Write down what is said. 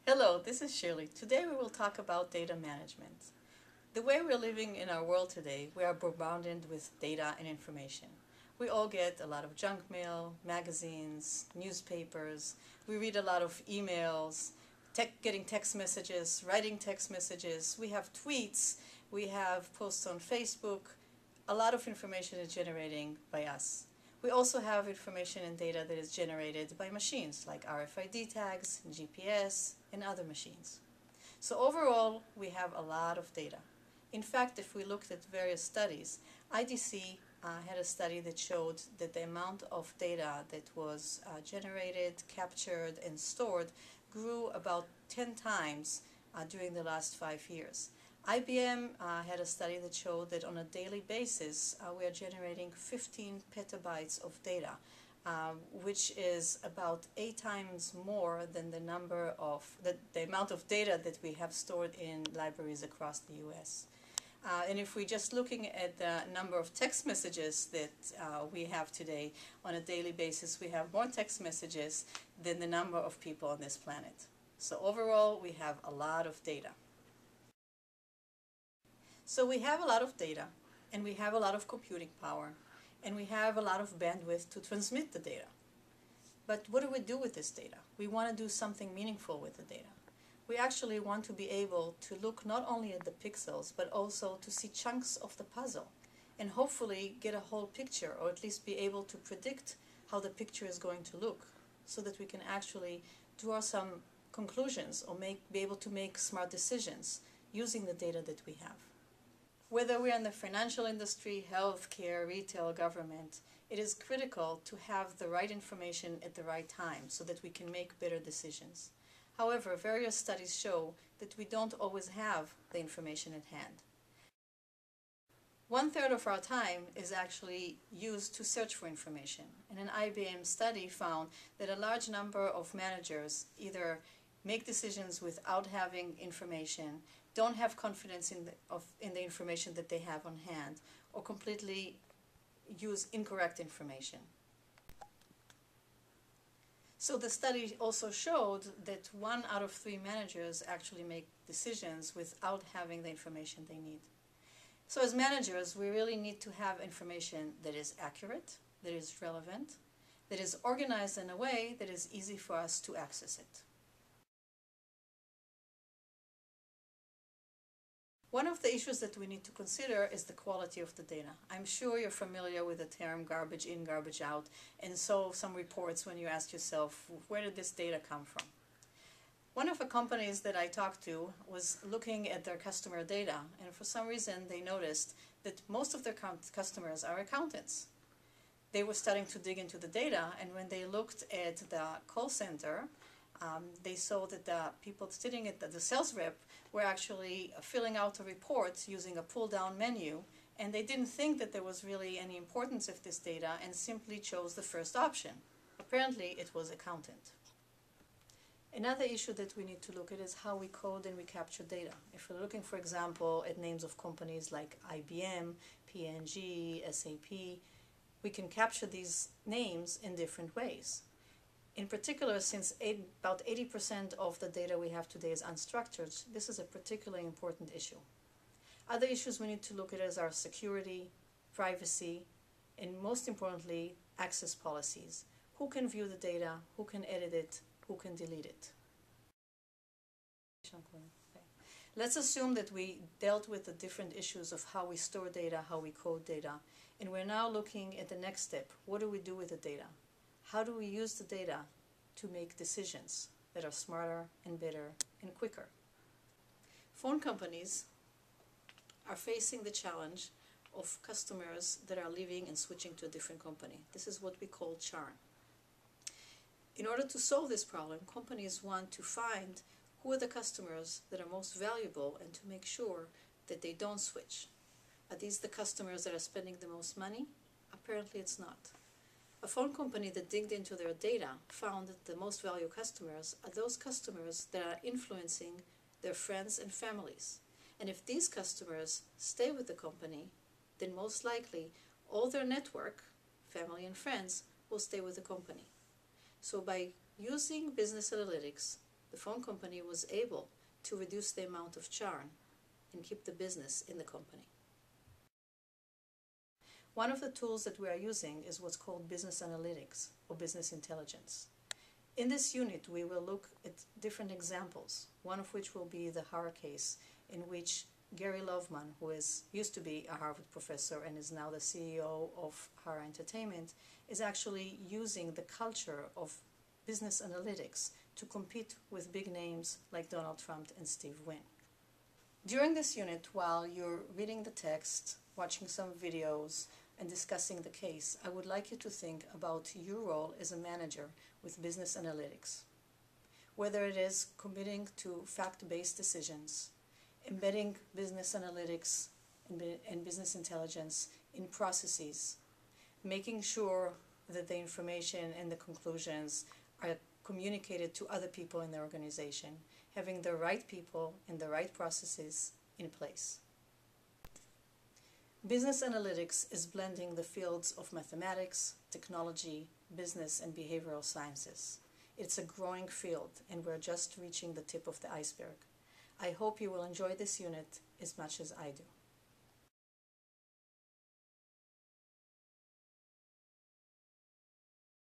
Hello, this is Shirley. Today we will talk about data management. The way we're living in our world today, we are bombarded with data and information. We all get a lot of junk mail, magazines, newspapers. We read a lot of emails, getting text messages, writing text messages. We have tweets. We have posts on Facebook. A lot of information is generated by us. We also have information and data that is generated by machines like RFID tags, GPS, and other machines. So overall, we have a lot of data. In fact, if we looked at various studies, IDC had a study that showed that the amount of data that was generated, captured, and stored grew about 10 times during the last 5 years. IBM had a study that showed that on a daily basis we are generating 15 petabytes of data, which is about 8 times more than the amount of data that we have stored in libraries across the US. And if we're just looking at the number of text messages that we have today on a daily basis, we have more text messages than the number of people on this planet. So overall, we have a lot of data. So we have a lot of data, and we have a lot of computing power, and we have a lot of bandwidth to transmit the data. But what do we do with this data? We want to do something meaningful with the data. We actually want to be able to look not only at the pixels, but also to see chunks of the puzzle, and hopefully get a whole picture, or at least be able to predict how the picture is going to look, so that we can actually draw some conclusions or be able to make smart decisions using the data that we have. Whether we're in the financial industry, healthcare, retail, government, it is critical to have the right information at the right time so that we can make better decisions. However, various studies show that we don't always have the information at hand. 1/3 of our time is actually used to search for information, and an IBM study found that a large number of managers either make decisions without having information, don't have confidence in the information that they have on hand, or completely use incorrect information. So the study also showed that 1 out of 3 managers actually make decisions without having the information they need. So as managers, we really need to have information that is accurate, that is relevant, that is organized in a way that is easy for us to access it. One of the issues that we need to consider is the quality of the data. I'm sure you're familiar with the term garbage in, garbage out, and so some reports when you ask yourself, where did this data come from? One of the companies that I talked to was looking at their customer data, and for some reason they noticed that most of their customers are accountants. They were starting to dig into the data, and when they looked at the call center, they saw that the people sitting at the sales rep were actually filling out a report using a pull-down menu, and they didn't think that there was really any importance of this data and simply chose the first option. Apparently, it was accountant. Another issue that we need to look at is how we code and we capture data. If we're looking, for example, at names of companies like IBM, P&G, SAP, we can capture these names in different ways. In particular, since about 80% of the data we have today is unstructured, this is a particularly important issue. Other issues we need to look at is our security, privacy, and most importantly, access policies. Who can view the data, who can edit it, who can delete it. Let's assume that we dealt with the different issues of how we store data, how we code data, and we're now looking at the next step. What do we do with the data? How do we use the data to make decisions that are smarter and better and quicker? Phone companies are facing the challenge of customers that are leaving and switching to a different company. This is what we call churn. In order to solve this problem, companies want to find who are the customers that are most valuable and to make sure that they don't switch. Are these the customers that are spending the most money? Apparently it's not. A phone company that digged into their data found that the most valuable customers are those customers that are influencing their friends and families. And if these customers stay with the company, then most likely all their network, family and friends, will stay with the company. So by using business analytics the phone company was able to reduce the amount of churn and keep the business in the company. One of the tools that we are using is what's called business analytics or business intelligence. In this unit, we will look at different examples, one of which will be the horror case in which Gary Loveman, who used to be a Harvard professor and is now the CEO of Horror Entertainment, is actually using the culture of business analytics to compete with big names like Donald Trump and Steve Wynn. During this unit, while you're reading the text, watching some videos, and discussing the case, I would like you to think about your role as a manager with business analytics. Whether it is committing to fact-based decisions, embedding business analytics and business intelligence in processes, making sure that the information and the conclusions are communicated to other people in the organization, having the right people and the right processes in place. Business analytics is blending the fields of mathematics, technology, business, and behavioral sciences. It's a growing field, and we're just reaching the tip of the iceberg. I hope you will enjoy this unit as much as I do.